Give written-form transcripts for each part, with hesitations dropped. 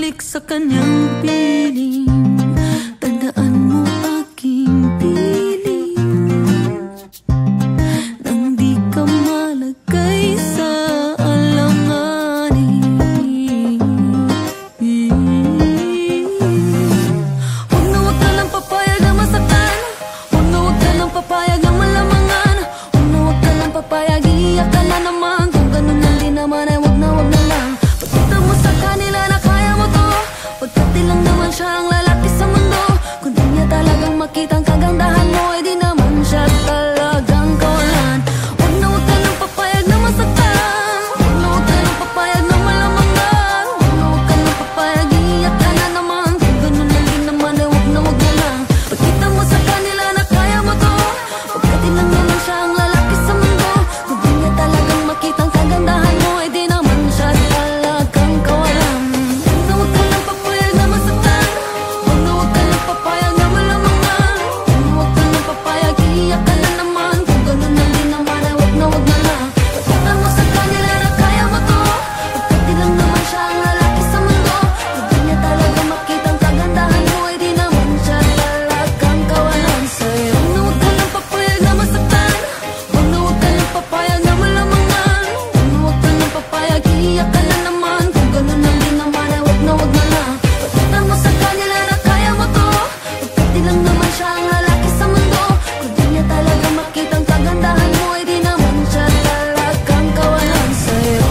bumalik sa kanyang piling. Tandaan mo aking piling, nang di ka malagay sa alanganin. Huwag ka lang papayag na masaktan, huwag ka lang papayag na malamangan, huwag ka lang papayag, iiyak ka na naman. Kung ganun na din naman ay wag na lang. Pagkita mo sa kanila na kaya mo to, pagkat di lang naman siya ang lalaki sa mundo. Kung di niya talagang makita ang kagandahan mo, eh di naman siya talagang kawalan. Huwag ka lang papayag na masaktan, huwag ka lang papayag na malamangan, huwag ka lang papayag, iiyak ka na naman. Kung ganun na din naman ay wag na lang. Pagkita mo sa kanila na kaya mo to, pagkat di lang naman siya ang lalaki sa mundo. Kung di niya talagang makita ang kagandahan mo, eh di naman siya talagang kawalan. Huwag ka lang papayag na masaktan, huwag ka lang papayag na malamangan, huwag ka lang papayag, iiyak ka na naman. Kung ganun na din naman ay wag na lang. Pagkita mo sa kanila na kaya mo to, pagkat di lang naman siya ang lalaki sa mundo. Kung di niya talaga makita ang kagandahan mo, eh di naman siya talagang kawalan sa'yo. Huwag ka lang papayag na masaktan, huwag ka lang papayag na malamangan, huwag ka lang papayag, iiyak ka na naman. Kung ganun na din naman ay wag na lang. Pagkita mo sa kanila na kaya mo to, pagkat di lang naman siya ang lalaki sa mundo. Kung di niya talaga makita ang kagandahan mo, eh di naman siya talagang kawalan sa'yo.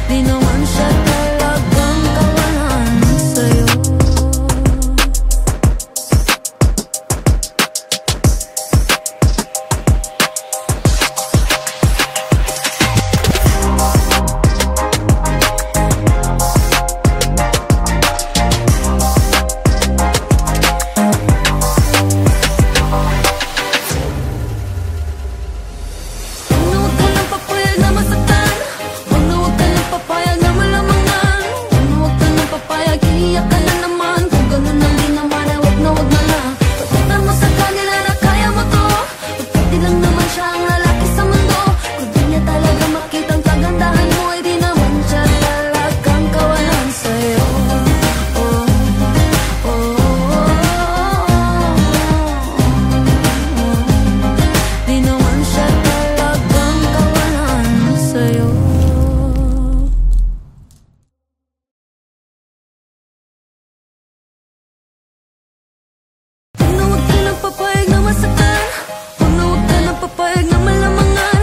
Di naman siya talagang kawalan sa'yo. Huwag ka lang papayag na masaktan, huwag ka lang papayag na malamangan, huwag ka lang papayag, iiyak ka na naman. Kung ganun na din naman ay wag na lang. Pagkita mo sa kanila na kaya mo to, pagkat di lang naman siya ang lalaki sa mundo. Kung di niya talaga makita ang kagandahan mo, eh di naman siya talagang kawalan sa'yo. Di naman siya talagang kawalan sa'yo. Huwag ka lang papayag na masaktan, huwag ka lang papayag na malamangan,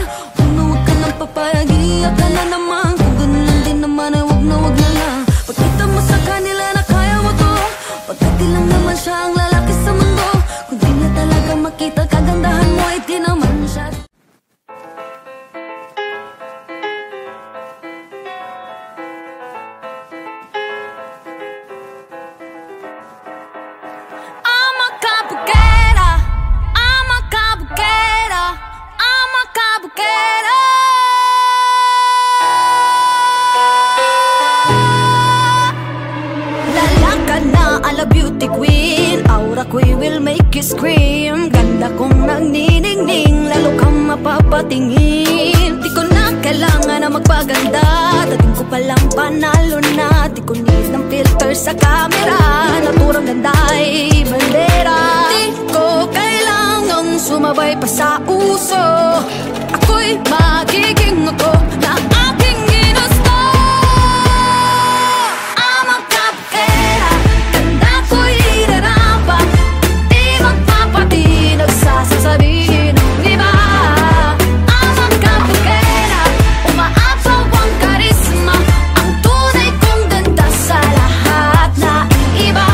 huwag ka lang papayag, iiyak ka na naman. Kung ganun lang din naman ay wag na lang. Pagkita mo sa kanila na kaya mo to, pagkat di lang naman siya ang lalaki sa mundo. Kung di niya talaga makita kagandahan mo, eh di naman siya. I'm a cabuquera, I'm a cabuquera, I'm a cabuquera. Lala ka na ala beauty queen, aura ko'y will make you scream. Ganda kong nagniningning, lalo kang mapapatingin. Di ko na kailangan na magpaganda, dating ko palang panalo na. Di ko need ng filter sa camera, naturang ganda ay bandera. Di ko kailangang sumabay pa sa uso, ako'y magiging ako na aking ginusto. I'm a cabuquera, ganda ko'y irarapa, di magpapati nagsasasabihin ng iba. I'm a cabuquera, umaapaw ang karisma, ang tunay kong ganda sa lahat na iba.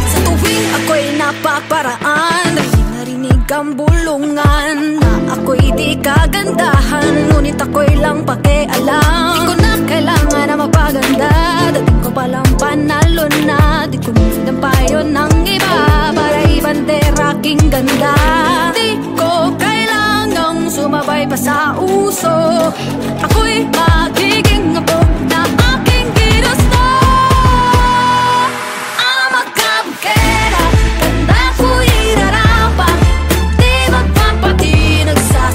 Sa tuwing ako'y napaparaan, narinig ang bulungan na ako'y di kagandahan, ngunit ako'y lang pakialam. Di ko na kailangan na magpaganda, dating ko palang panalo na. Di ko need ang payo ng iba para ibandera aking ganda. Di ko kailangang sumabay pa sa uso, ako'y magiging ako na aking ginusto. I'm a cabuquera, ganda ko'y irarapa, di magpapati nagsasabi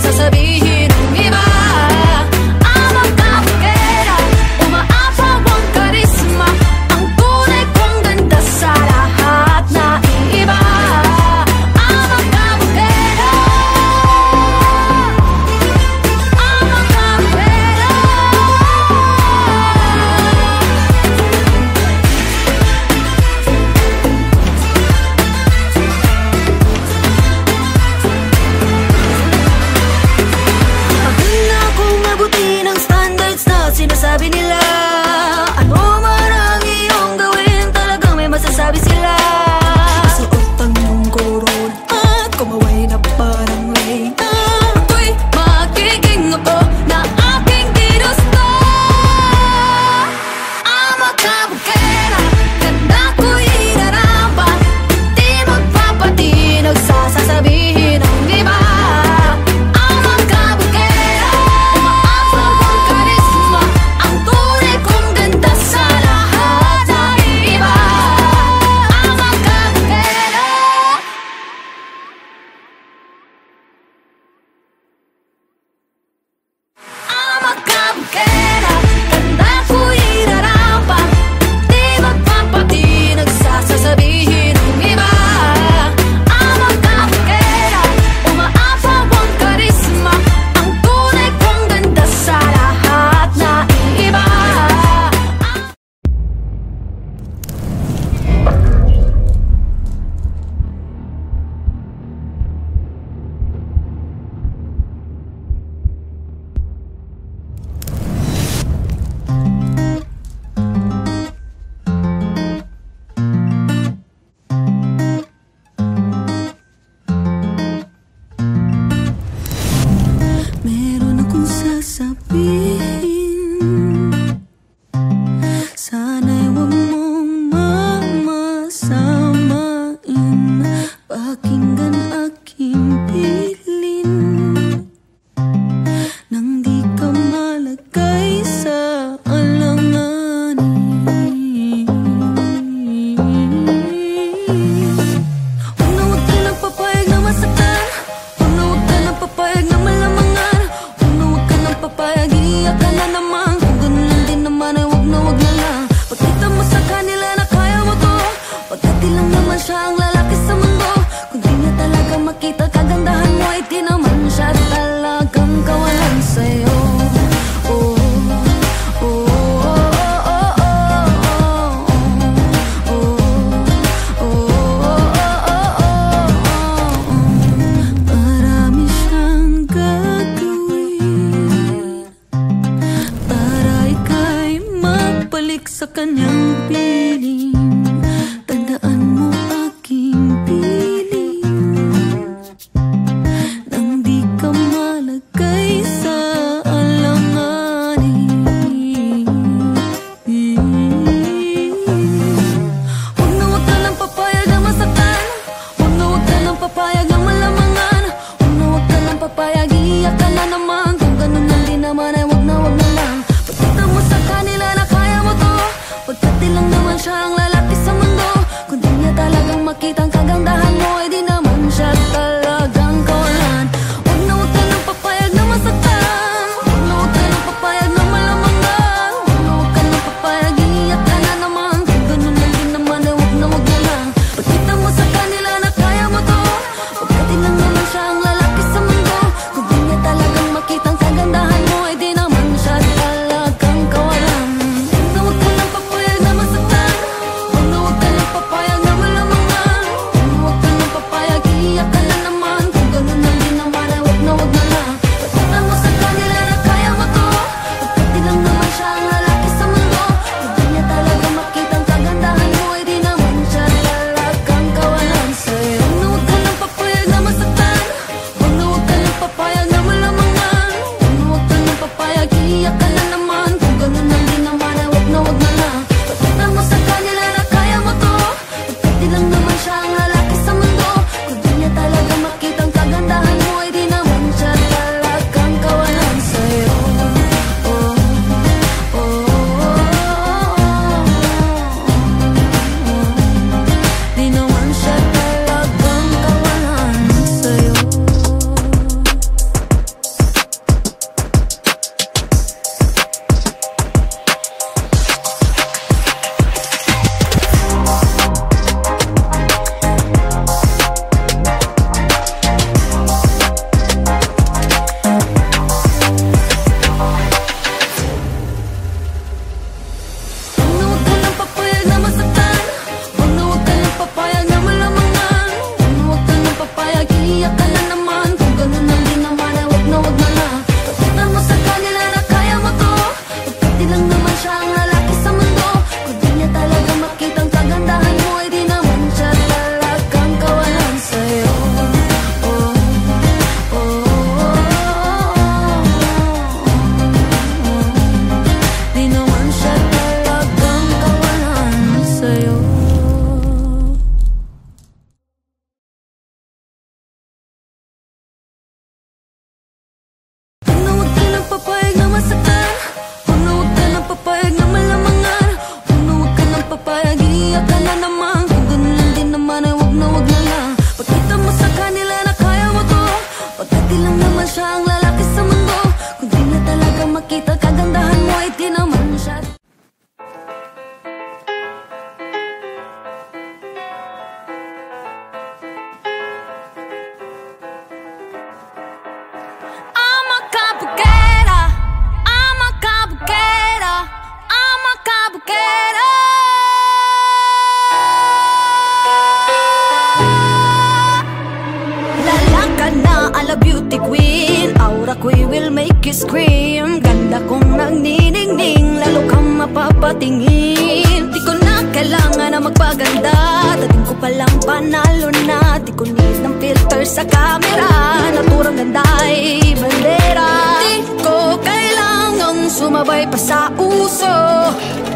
ako'y will make you scream. Ganda kong nagniningning, lalo kang mapapatingin. Di ko na kailangan na magpaganda, dating ko palang panalo na. Di ko need ng filter sa camera, naturang ganda ay bandera. Di ko kailangang sumabay pa sa uso,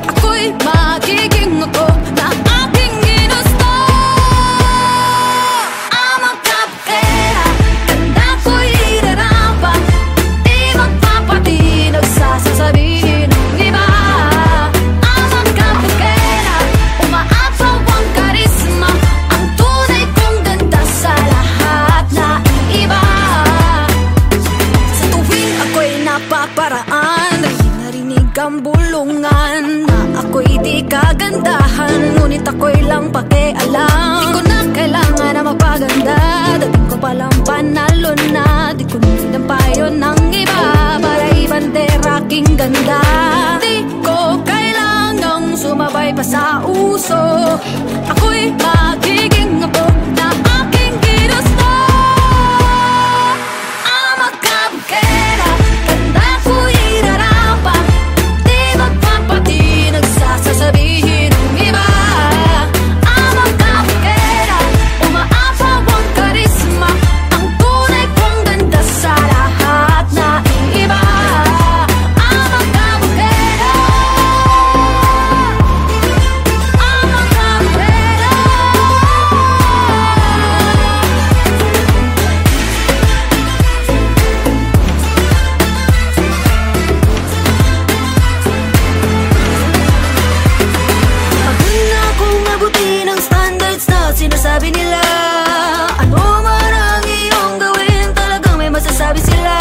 ako'y magiging ako na aking ginusto. I'm a cupcake, ganda ko'y irarapa, di magpapatinag sa sasabihin ng iba. I'm a cupcake, umaapaw ang karisma, ang tunay kong ganda sa lahat na iba. Sa tuwing ako'y napaparaan, narinig ang bulungan na ako'y di kagandahan, ngunit ako'y lang pakialam. Di ko na kailangan na magpaganda, dating ko palang panalo na. Di ko need ang payo ng iba para ibandera aking ganda. Di ko kailangang sumabay pa sa uso, ako'y magiging ako na aking ginusto. I'm a cupcake, ganda ko'y irarapa, di magpapatinag sa sasabihin ng iba. I'm a cupcake, umaapaw ang karisma, ang tunay kong ganda sa lahat na iba. I'm a cupcake, I'm a cupcake. Pagod na akong abutin ang standards na sinasabi nila. Ano man ang iyong gawin, talagang may masasabi sila.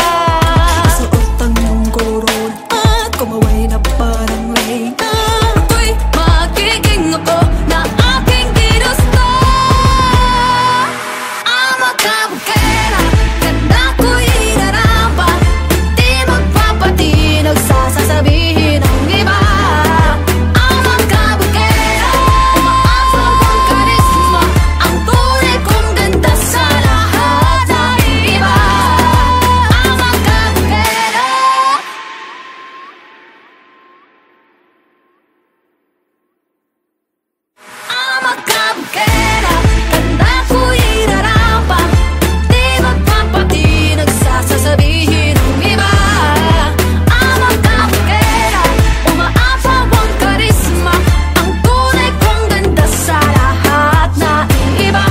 Suot ang iyong koron at kumaway na parang reyna, ako'y magiging ako na aking ginusto. I'm a cupcake, ganda ko'y irarapa, di magpapatinag sa sasabihin ng iba. I'm a cupcake, umaapaw ang karisma, ang tunay kong ganda sa lahat na iba. I'm a cupcake. I'm a cupcake, ganda ko'y irarapa, di magpapatinag sa sasabihin ng iba. I'm a cupcake, umaapaw ang karisma, ang tunay kong ganda sa lahat na iba.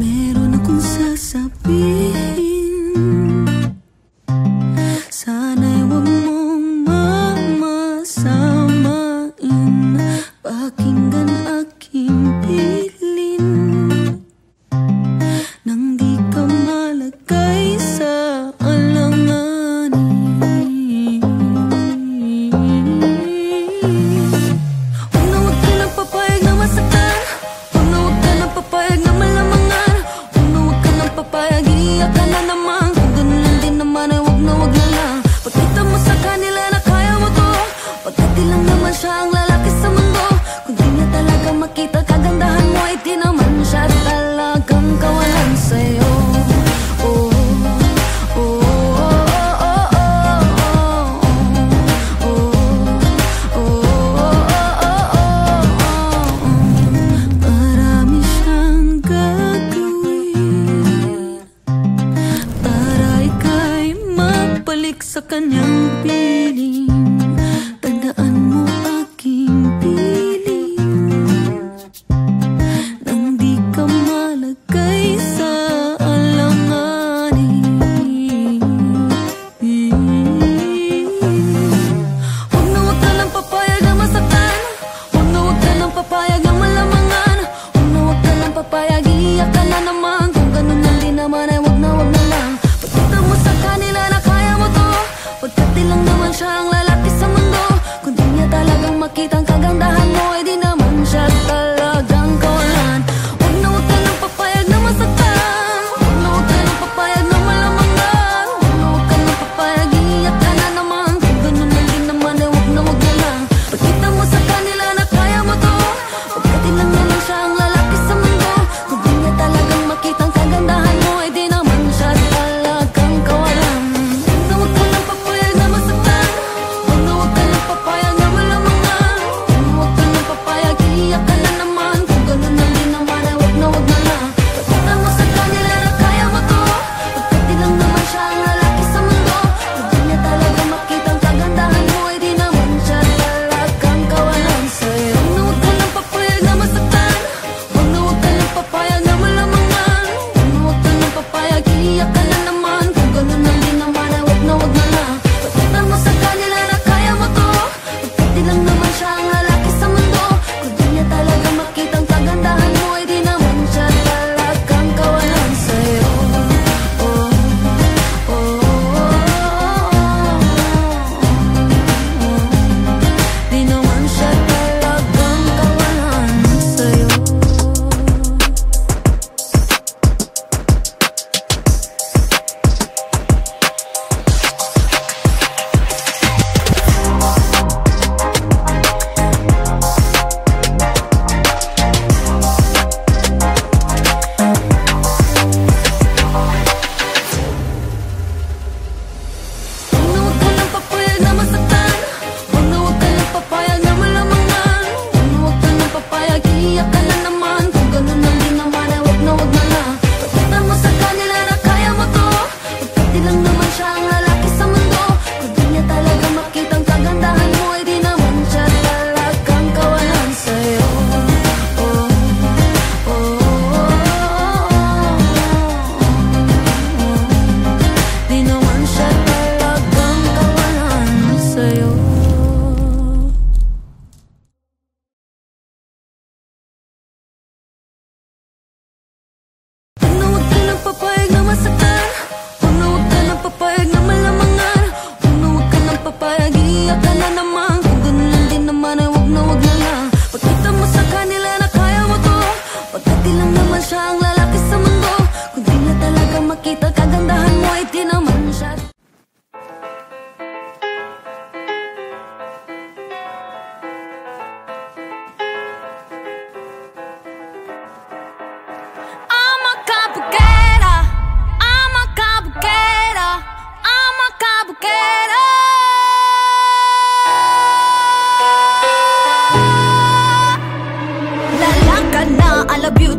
Meron akong sasabihin, sana'y huwag mong mamasamain. Pakinggan aking pilin, nang di ka malagay sa alanganin. Huwag na huwag ka nang papayag na masaktan, huwag na huwag ka nang papayag na malamangan, huwag na huwag ka nang papayag, iiyak ka na naman. Kung ganun lang din naman ay huwag na lang. Pagkita mo sa kanila na kaya mo to, pagkat di lang naman siya ang lalaki sa mundo. Kung di niya talaga makita kagandahan mo, ay di naman siya talagang kawalan sa'yo. Oh, oh, oh, oh, oh, oh, oh, oh. Marami siyang gagawin para ika'y magbalik sa kanyang piling. Tandaan mo aking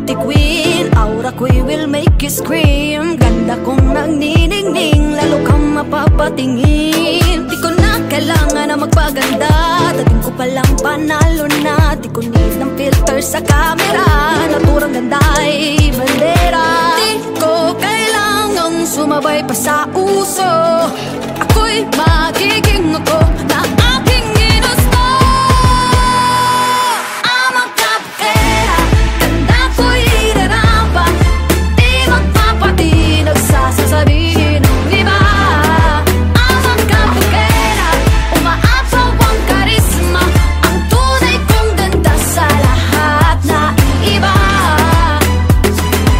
beauty queen. Aura ko'y will make you scream. Ganda kong nagniningning, lalo kang mapapatingin. Di ko na kailangan na magpaganda, dating ko palang panalo na. Di ko need ng filter sa camera, naturang ganda ay bandera. Di ko kailangang sumabay pa sa uso, ako'y magiging ako na aking ginusto. I'm a kapkera, ganda ko'y irarapa. Di magpapatinag sa sasabihin ng iba. I'm a kapkera, umaapaw ang karisma, ang tunay kong ganda sa lahat na iba.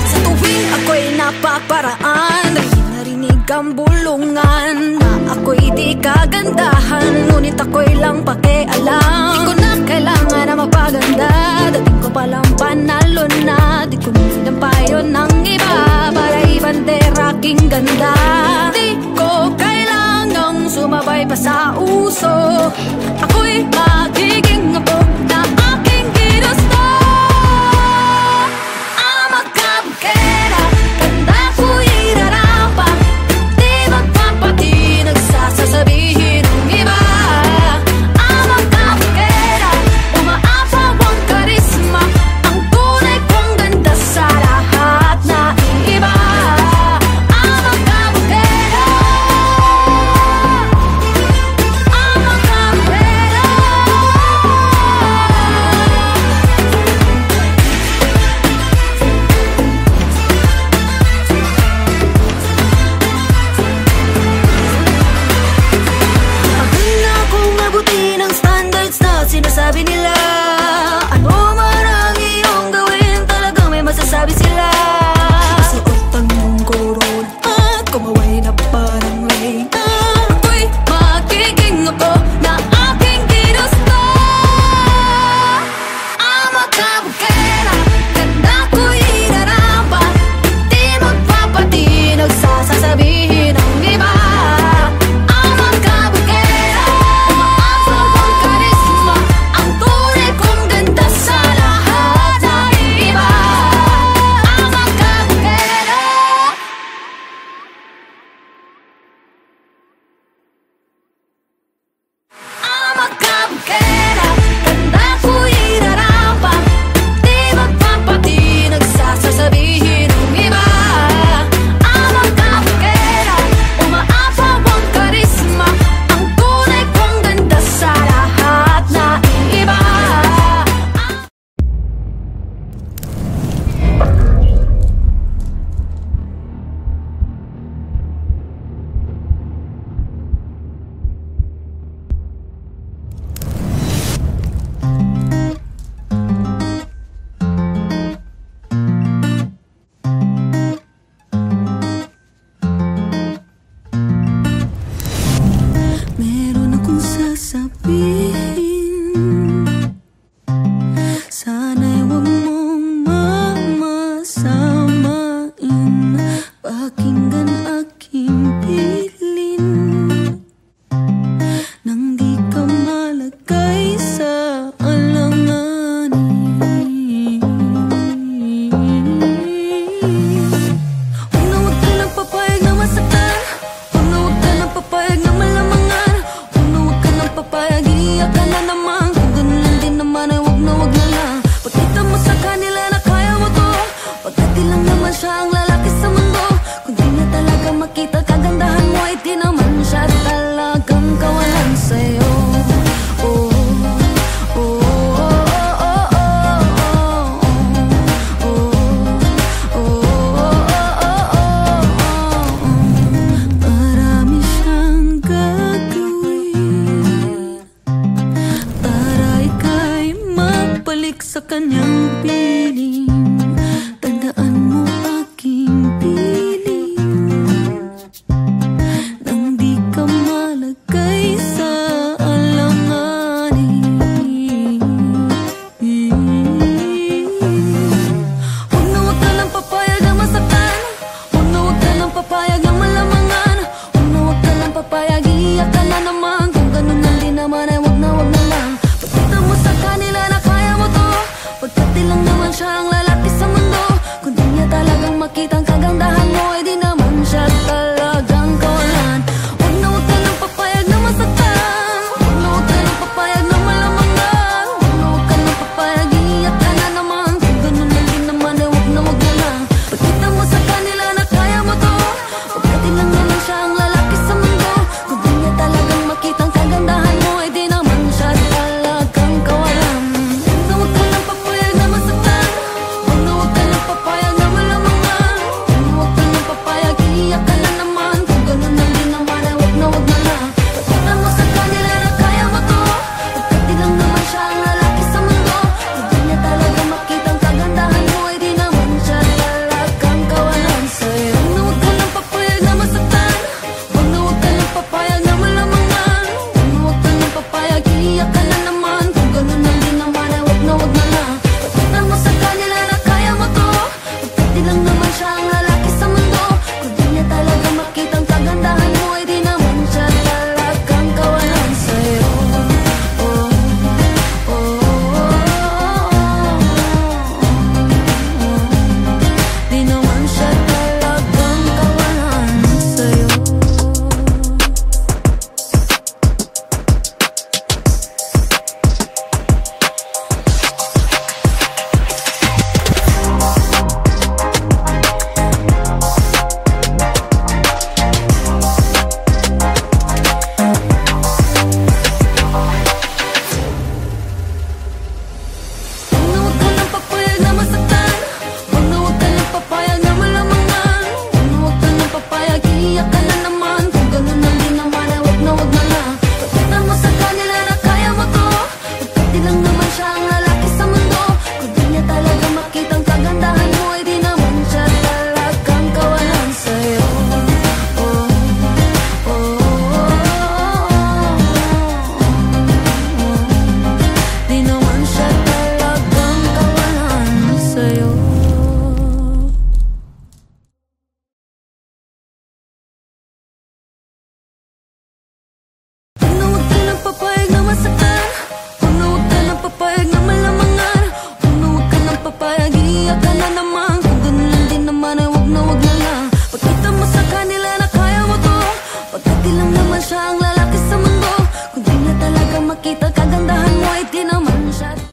Sa tuwing ako'y napaparaan, narinig ang bulungan na ako'y di kagandahan, ngunit ako'y lang pakialam. Di ko na kailangan na magpaganda, dating ko palang panalo na. Di ko need ang payo ng iba para ibandera aking ganda. Di ko kailangang sumabay pa sa uso, ako'y magiging ako na aking ginusto. I'm a kapkera, ganda ko'y irarapa. Di magpapatinag sa sasabihin ng iba. I'm a kapkera, umaapaw ang karisma, ang tunay kong ganda sa lahat na iba. I'm a kapkera, I'm a kapkera. Pagod na akong abutin ang standards na sinasabi nila. Ano man ang iyong gawin, talagang may masasabi sila. Suot ang iyong korona at kumaway na parang reyna. Ako'y magiging ako na aking ginusto. I'm a kapkera, ganda ko'y irarapa. Di magpapatinag sa sasabihin ng iba. I'm a kapkera, umaapaw ang karisma, ang tunay kong ganda sa lahat na iba. I'm a kapkera. I'm a kapkera, ganda ko'y irarapa. Di magpapatinag sa sasabihin ng iba. I'm a kapkera, umaapaw ang karisma, ang tunay kong ganda sa lahat na iba. Meron akong sasabihin, sana'y huwag mong mamasamain. Pakinggan aking pilin, nang di ka malagay sa alanganin. Huwag na huwag ka lang papayag na masaktan, huwag na huwag ka lang papayag na malamangan, huwag na huwag ka lang papayag, iiyak ka na naman. Kung ganun lang din naman ay huwag na lang. Pagkita mo sa kanila na kaya mo to, pagkat di lang naman siya ang lalaki sa mundo. Kung di na talaga makita kagandahan mo, ay di naman siya talagang kawalan sa'yo. Oh, oh, oh, oh, oh, oh, oh. Marami siyang gagawin para ika'y mabalik sa kanyang piling. Tandaan mo aking piling, nang di ka malagay sa alanganin. Huwag na huwag ka lang papayag na masaktan, huwag na huwag ka lang papayag na malamangan, huwag na huwag ka lang papayag, iiyak ka na naman. Kung ganun lang din naman ay huwag na lang. Pagkita mo sa kanila na kaya mo to, pagkat di lang naman papayag